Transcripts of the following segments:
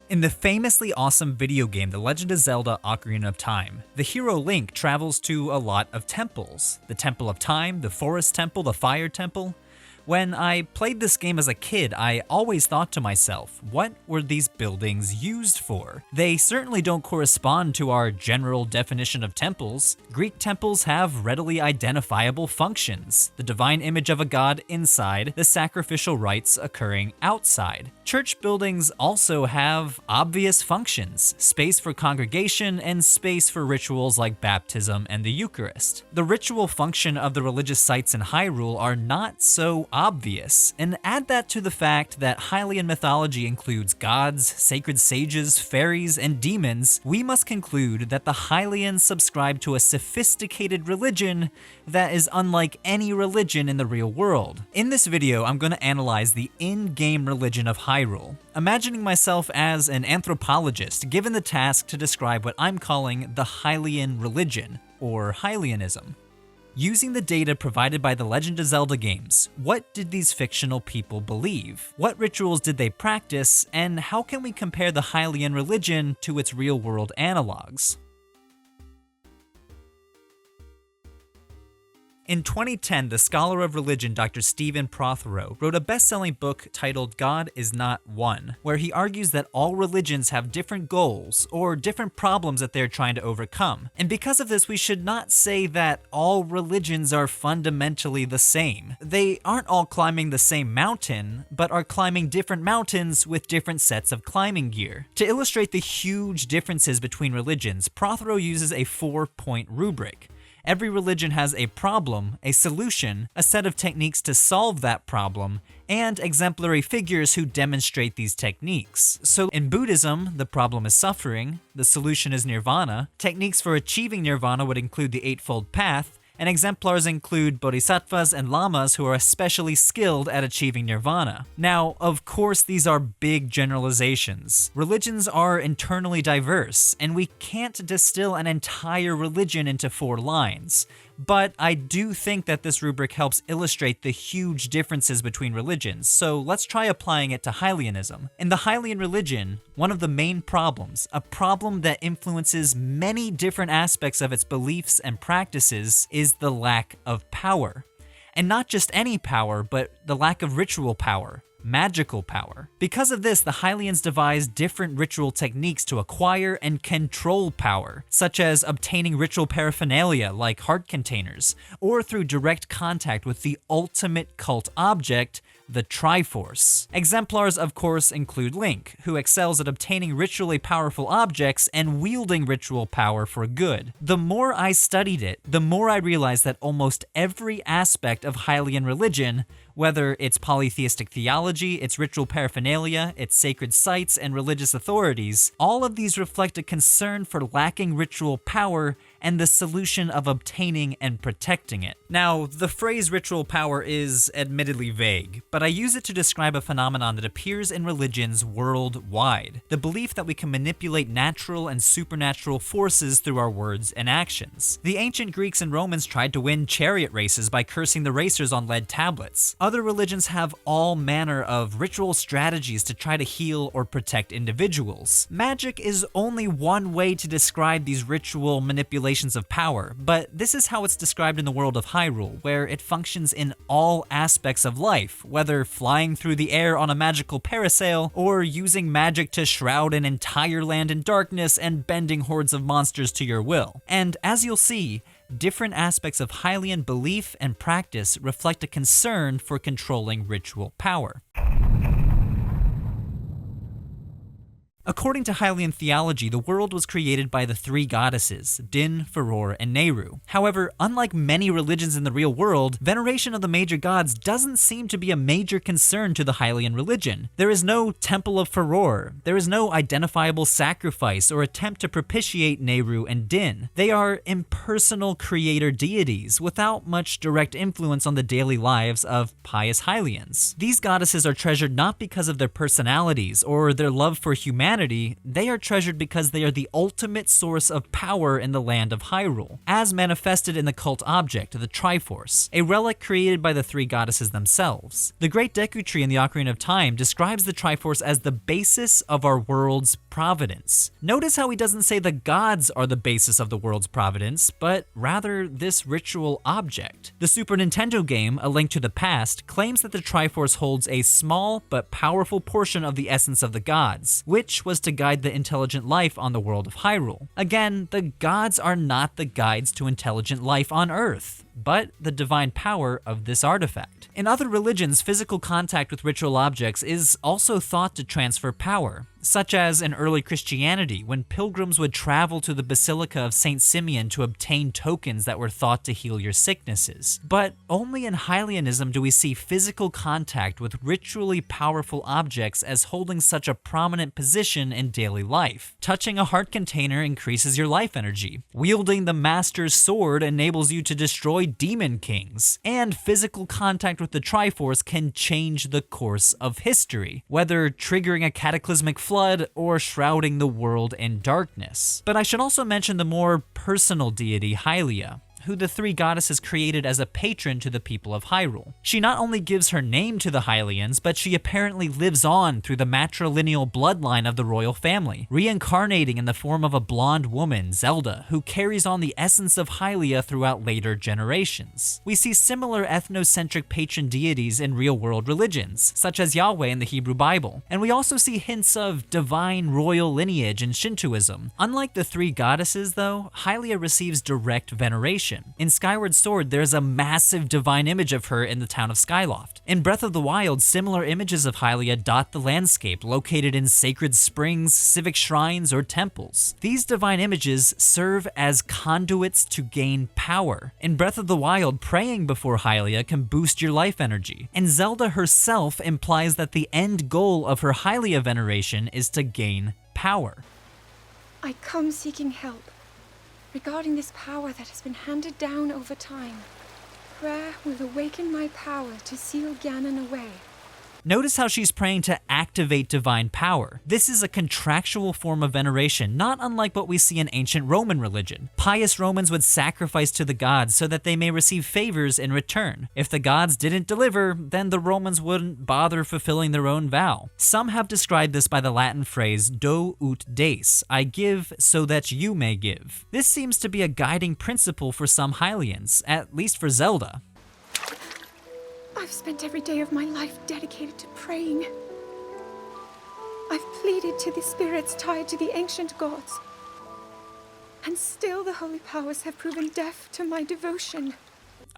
In the famously awesome video game The Legend of Zelda: Ocarina of Time, the hero Link travels to a lot of temples. The Temple of Time, the Forest Temple, the Fire Temple. When I played this game as a kid, I always thought to myself, what were these buildings used for? They certainly don't correspond to our general definition of temples. Greek temples have readily identifiable functions: the divine image of a god inside, the sacrificial rites occurring outside. Church buildings also have obvious functions: space for congregation and space for rituals like baptism and the Eucharist. The ritual function of the religious sites in Hyrule are not so obvious, and add that to the fact that Hylian mythology includes gods, sacred sages, fairies, and demons, we must conclude that the Hylians subscribe to a sophisticated religion that is unlike any religion in the real world. In this video, I'm going to analyze the in-game religion of Hyrule, imagining myself as an anthropologist given the task to describe what I'm calling the Hylian religion, or Hylianism. Using the data provided by the Legend of Zelda games, what did these fictional people believe? What rituals did they practice, and how can we compare the Hylian religion to its real-world analogs? In 2010, the scholar of religion Dr. Stephen Prothero wrote a best-selling book titled God is Not One, where he argues that all religions have different goals or different problems that they're trying to overcome. And because of this, we should not say that all religions are fundamentally the same. They aren't all climbing the same mountain, but are climbing different mountains with different sets of climbing gear. To illustrate the huge differences between religions, Prothero uses a 4-point rubric. Every religion has a problem, a solution, a set of techniques to solve that problem, and exemplary figures who demonstrate these techniques. So in Buddhism, the problem is suffering, the solution is nirvana. Techniques for achieving nirvana would include the Eightfold Path, and exemplars include bodhisattvas and lamas who are especially skilled at achieving nirvana. Now, of course, these are big generalizations. Religions are internally diverse, and we can't distill an entire religion into 4 lines. But I do think that this rubric helps illustrate the huge differences between religions, so let's try applying it to Hylianism. In the Hylian religion, one of the main problems, a problem that influences many different aspects of its beliefs and practices, is the lack of power. And not just any power, but the lack of ritual power. Magical power. Because of this, the Hylians devised different ritual techniques to acquire and control power, such as obtaining ritual paraphernalia like heart containers, or through direct contact with the ultimate cult object, the Triforce. Exemplars, of course, include Link, who excels at obtaining ritually powerful objects and wielding ritual power for good. The more I studied it, the more I realized that almost every aspect of Hylian religion, whether it's polytheistic theology, its ritual paraphernalia, its sacred sites, and religious authorities, all of these reflect a concern for lacking ritual power and the solution of obtaining and protecting it. Now, the phrase ritual power is admittedly vague, but I use it to describe a phenomenon that appears in religions worldwide: the belief that we can manipulate natural and supernatural forces through our words and actions. The ancient Greeks and Romans tried to win chariot races by cursing the racers on lead tablets. Other religions have all manner of ritual strategies to try to heal or protect individuals. Magic is only one way to describe these ritual manipulations of power, but this is how it's described in the world of Hyrule, where it functions in all aspects of life, whether flying through the air on a magical parasail, or using magic to shroud an entire land in darkness and bending hordes of monsters to your will. And as you'll see, different aspects of Hylian belief and practice reflect a concern for controlling ritual power. According to Hylian theology, the world was created by the 3 goddesses, Din, Furore, and Nehru. However, unlike many religions in the real world, veneration of the major gods doesn't seem to be a major concern to the Hylian religion. There is no Temple of Furore. There is no identifiable sacrifice or attempt to propitiate Nehru and Din. They are impersonal creator deities without much direct influence on the daily lives of pious Hylians. These goddesses are treasured not because of their personalities or their love for humanity, humanity, they are treasured because they are the ultimate source of power in the land of Hyrule, as manifested in the cult object, the Triforce, a relic created by the three goddesses themselves. The Great Deku Tree in the Ocarina of Time describes the Triforce as the basis of our world's providence. Notice how he doesn't say the gods are the basis of the world's providence, but rather this ritual object. The Super Nintendo game, A Link to the Past, claims that the Triforce holds a small but powerful portion of the essence of the gods, which was to guide the intelligent life on the world of Hyrule. Again, the gods are not the guides to intelligent life on Earth, but the divine power of this artifact. In other religions, physical contact with ritual objects is also thought to transfer power, such as in early Christianity, when pilgrims would travel to the Basilica of St. Simeon to obtain tokens that were thought to heal your sicknesses. But only in Hylianism do we see physical contact with ritually powerful objects as holding such a prominent position in daily life. Touching a heart container increases your life energy. Wielding the Master's Sword enables you to destroy demon kings. And physical contact with the Triforce can change the course of history, whether triggering a cataclysmic flood or shrouding the world in darkness. But I should also mention the more personal deity Hylia, who the three goddesses created as a patron to the people of Hyrule. She not only gives her name to the Hylians, but she apparently lives on through the matrilineal bloodline of the royal family, reincarnating in the form of a blonde woman, Zelda, who carries on the essence of Hylia throughout later generations. We see similar ethnocentric patron deities in real-world religions, such as Yahweh in the Hebrew Bible, and we also see hints of divine royal lineage in Shintoism. Unlike the three goddesses, though, Hylia receives direct veneration. In Skyward Sword, there's a massive divine image of her in the town of Skyloft. In Breath of the Wild, similar images of Hylia dot the landscape, located in sacred springs, civic shrines, or temples. These divine images serve as conduits to gain power. In Breath of the Wild, praying before Hylia can boost your life energy, and Zelda herself implies that the end goal of her Hylia veneration is to gain power. I come seeking help. Regarding this power that has been handed down over time, prayer will awaken my power to seal Ganon away. Notice how she's praying to activate divine power. This is a contractual form of veneration, not unlike what we see in ancient Roman religion. Pious Romans would sacrifice to the gods so that they may receive favors in return. If the gods didn't deliver, then the Romans wouldn't bother fulfilling their own vow. Some have described this by the Latin phrase do ut des, I give so that you may give. This seems to be a guiding principle for some Hylians, at least for Zelda. I've spent every day of my life dedicated to praying. I've pleaded to the spirits tied to the ancient gods. And still the holy powers have proven deaf to my devotion.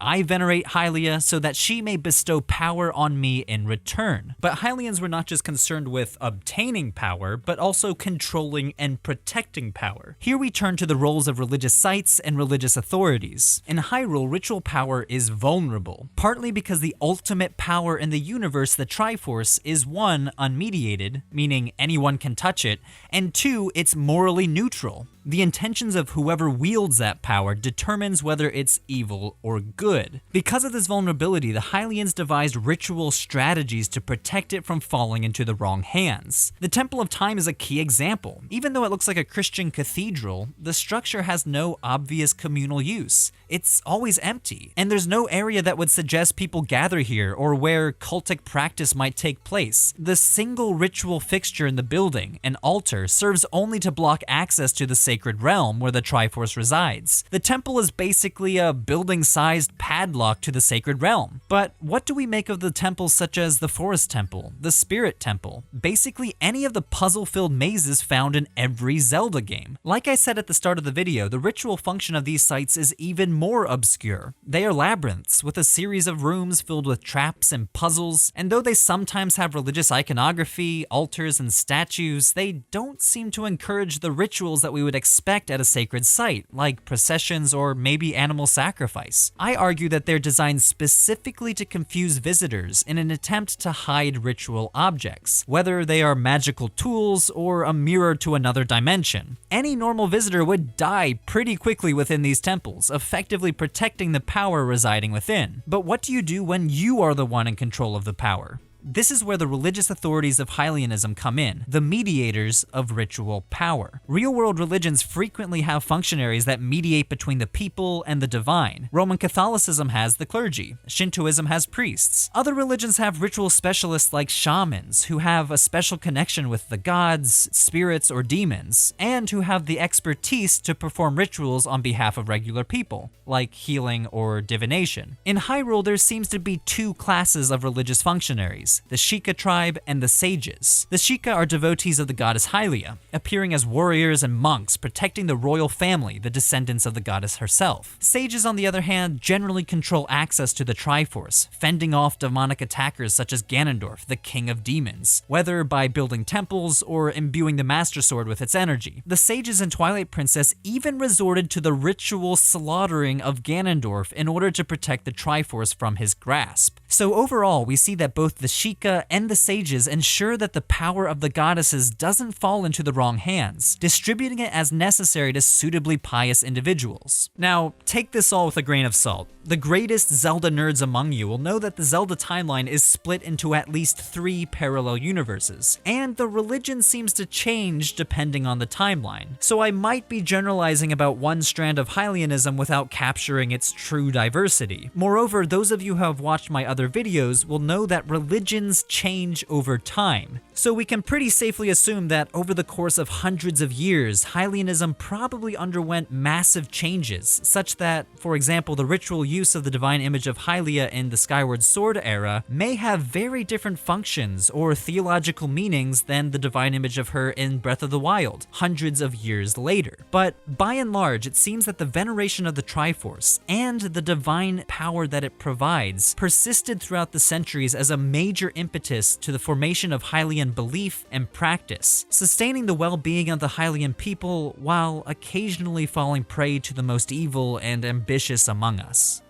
I venerate Hylia so that she may bestow power on me in return. But Hylians were not just concerned with obtaining power, but also controlling and protecting power. Here we turn to the roles of religious sites and religious authorities. In Hyrule, ritual power is vulnerable, partly because the ultimate power in the universe, the Triforce, is 1, unmediated, meaning anyone can touch it, and 2, it's morally neutral. The intentions of whoever wields that power determines whether it's evil or good. Because of this vulnerability, the Hylians devised ritual strategies to protect it from falling into the wrong hands. The Temple of Time is a key example. Even though it looks like a Christian cathedral, the structure has no obvious communal use. It's always empty, and there's no area that would suggest people gather here or where cultic practice might take place. The single ritual fixture in the building, an altar, serves only to block access to the sacred realm where the Triforce resides. The temple is basically a building-sized padlock to the sacred realm. But what do we make of the temples such as the Forest Temple, the Spirit Temple, basically any of the puzzle-filled mazes found in every Zelda game? Like I said at the start of the video, the ritual function of these sites is even more obscure. They are labyrinths with a series of rooms filled with traps and puzzles, and though they sometimes have religious iconography, altars, and statues, they don't seem to encourage the rituals that we would expect at a sacred site, like processions or maybe animal sacrifice. I argue that they're designed specifically to confuse visitors in an attempt to hide ritual objects, whether they are magical tools or a mirror to another dimension. Any normal visitor would die pretty quickly within these temples, effectively protecting the power residing within. But what do you do when you are the one in control of the power? This is where the religious authorities of Hylianism come in, the mediators of ritual power. Real-world religions frequently have functionaries that mediate between the people and the divine. Roman Catholicism has the clergy. Shintoism has priests. Other religions have ritual specialists like shamans, who have a special connection with the gods, spirits, or demons, and who have the expertise to perform rituals on behalf of regular people, like healing or divination. In Hyrule, there seems to be two classes of religious functionaries, the Sheikah tribe and the sages. The Sheikah are devotees of the goddess Hylia, appearing as warriors and monks protecting the royal family, the descendants of the goddess herself. Sages, on the other hand, generally control access to the Triforce, fending off demonic attackers such as Ganondorf, the king of demons, whether by building temples or imbuing the Master Sword with its energy. The sages in Twilight Princess even resorted to the ritual slaughtering of Ganondorf in order to protect the Triforce from his grasp. So overall, we see that both the Sheikah and the sages ensure that the power of the goddesses doesn't fall into the wrong hands, distributing it as necessary to suitably pious individuals. Now, take this all with a grain of salt. The greatest Zelda nerds among you will know that the Zelda timeline is split into at least 3 parallel universes, and the religion seems to change depending on the timeline. So I might be generalizing about one strand of Hylianism without capturing its true diversity. Moreover, those of you who have watched my other videos will know that religions change over time. So we can pretty safely assume that over the course of hundreds of years, Hylianism probably underwent massive changes, such that, for example, the ritual use of the divine image of Hylia in the Skyward Sword era may have very different functions or theological meanings than the divine image of her in Breath of the Wild, hundreds of years later. But by and large, it seems that the veneration of the Triforce and the divine power that it provides persisted throughout the centuries as a major impetus to the formation of Hylian belief and practice, sustaining the well-being of the Hylian people while occasionally falling prey to the most evil and ambitious among us.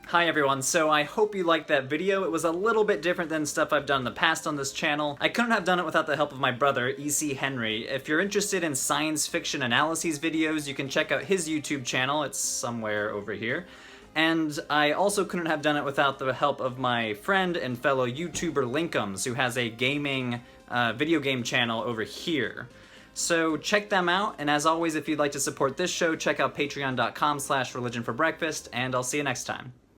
Hi everyone, so I hope you liked that video. It was a little bit different than stuff I've done in the past on this channel. I couldn't have done it without the help of my brother, E.C. Henry. If you're interested in science fiction analyses videos, you can check out his YouTube channel. It's somewhere over here. And I also couldn't have done it without the help of my friend and fellow YouTuber Linkums, who has a gaming video game channel over here. So check them out, and as always, if you'd like to support this show, check out patreon.com/religionforbreakfast, and I'll see you next time.